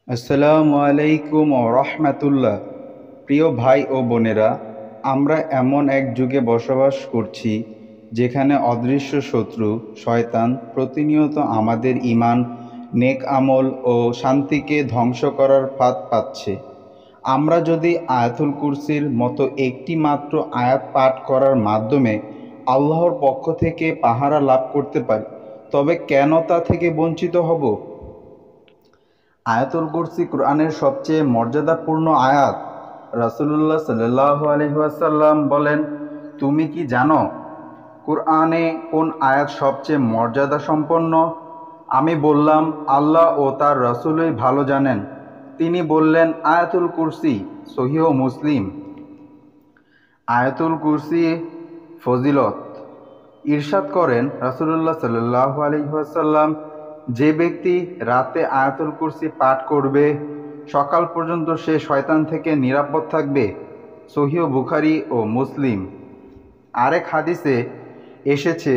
আসসালামু আলাইকুম রহমতুল্লাহ। প্রিয় ভাই ও বোনেরা, আমরা এমন এক যুগে বসবাস করছি যেখানে অদৃশ্য শত্রু শয়তান প্রতিনিয়ত আমাদের ঈমান, নেক আমল ও শান্তিকে ধ্বংস করার ফাঁদ পাচ্ছে। আমরা যদি আয়াতুল কুরসির মতো একটি মাত্র আয়াত পাঠ করার মাধ্যমে আল্লাহর পক্ষ থেকে পাহারা লাভ করতে পারি, তবে কেন তা থেকে বঞ্চিত হব? আয়াতুল কুরসি কুরআনের সবচেয়ে মর্যাদাপূর্ণ আয়াত। রাসূলুল্লাহ সাল্লাল্লাহু আলাইহি ওয়াসাল্লাম বলেন, তুমি কি জানো কুরআনে কোন আয়াত সবচেয়ে মর্যাদা সম্পন্ন? আমি বললাম, আল্লাহ ও তার রাসূলই ভালো জানেন। তিনি বললেন, আয়াতুল কুরসি। সহিহ মুসলিম। আয়াতুল কুরসি ফজিলত। ইরশাদ করেন রাসূলুল্লাহ সাল্লাল্লাহু আলাইহি ওয়াসাল্লাম, যে ব্যক্তি রাতে আয়াতুল কুরসি পাঠ করবে সকাল পর্যন্ত সে শয়তান থেকে নিরাপদ থাকবে। সহিহ বুখারী ও মুসলিম। আরেক হাদিসে এসেছে,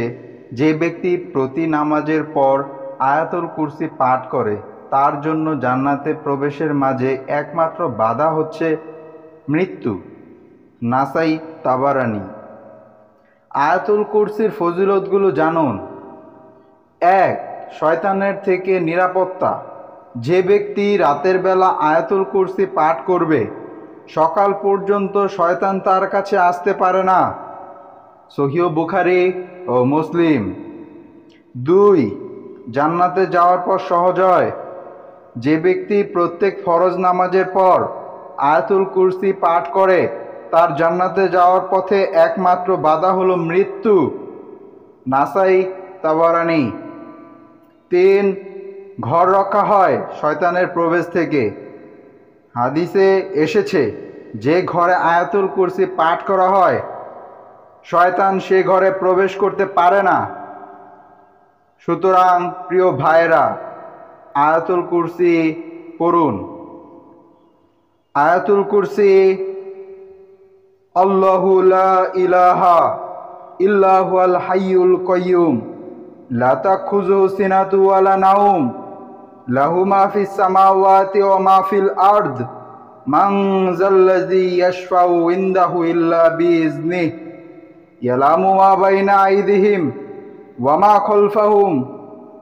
যে ব্যক্তি প্রতি নামাজের পর আয়াতুল কুরসি পাঠ করে তার জন্য জান্নাতে প্রবেশের মাঝে একমাত্র বাধা হচ্ছে মৃত্যু। নাসাই, তাবারানী। আয়াতুল কুরসির ফজিলতগুলো জানুন। ১. শয়তানের থেকে নিরাপত্তা। যে ব্যক্তি রাতের বেলা আয়াতুল কুরসি পাঠ করবে সকাল পর্যন্ত শয়তান তার কাছে আসতে পারে না। সহিহ বুখারী ও মুসলিম। ২. জান্নাতে যাওয়ার পর সহজ হয়। যে ব্যক্তি প্রত্যেক ফরজ নামাজের পর আয়াতুল কুরসি পাঠ করে তার জান্নাতে যাওয়ার পথে একমাত্র বাধা হলো মৃত্যু। নাসাই, তাবারানী। ৩. ঘর রক্ষা হয় শয়তানের প্রবেশ থেকে। হাদিসে এসেছে, যে ঘরে আয়াতুল কুরসি পাঠ করা হয় শয়তান সে ঘরে প্রবেশ করতে পারে না। সুতরাং প্রিয় ভাইয়েরা, আয়াতুল কুরসি পড়ুন। আয়াতুল কুরসি। আল্লাহু লা ইলাহা ইল্লা হুয়াল হাইয়ুল কাইয়্যুম লা তাখুযুহু সিনাতুন ওয়ালা নাওম লাহু মা ফিস সামাওয়াতি ওয়া মা ফিল আরদ মান যাল্লাযী ইয়াশফাউ ইনদাহু ইল্লা বিইজনিহি ইয়ালামু মা বাইনা আইদিহিম ওয়া মা খালফাহুম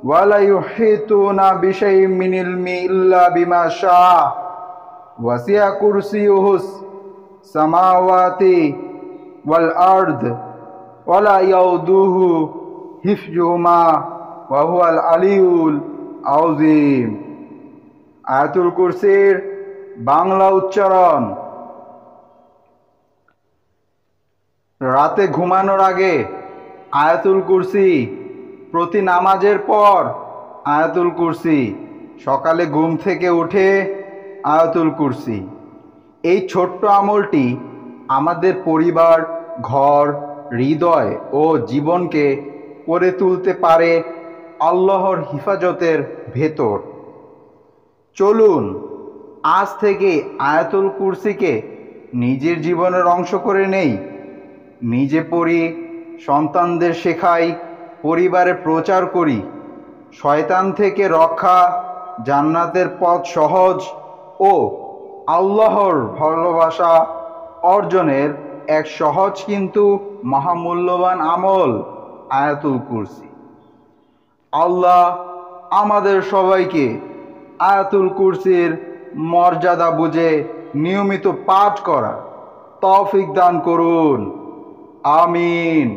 ওয়া লা ইউহীতুনা বিশাইইন মিন ইলমিহি ইল্লা বিমা শাআ ওয়াসি'a কুরসিয়ুহুস সামাওয়াতি ওয়াল আরদ ওয়া লা ইয়াউদুহু হিফযুহুমা ওয়া হুয়াল আলিয়্যুল আযীম। আয়াতুল কুরসির বাংলা উচ্চারণ। রাতে ঘুমানোর আগে আয়াতুল কুরসি, প্রতি নামাজের পর আয়াতুল কুরসি, সকালে ঘুম থেকে উঠে আয়াতুল কুরসি। এই ছোট্ট আমলটি আমাদের পরিবার, ঘর, হৃদয় ও জীবনকে করে তুলতে পারে আল্লাহর হিফাজতের ভেতর। চলুন আজ থেকে আয়াতুল কুরসিকে নিজের জীবনের অংশ করে নেই। নিজে পড়ি, সন্তানদের শেখাই, পরিবারে প্রচার করি। শয়তান থেকে রক্ষা, জান্নাতের পথ সহজ ও আল্লাহর ভালোবাসা অর্জনের এক সহজ কিন্তু মহামূল্যবান আমল আয়াতুল কুরসি। আল্লাহ আমাদের সবাইকে আয়াতুল কুরসির মর্যাদা বুঝে নিয়মিত পাঠ করার তৌফিক দান করুন। আমিন।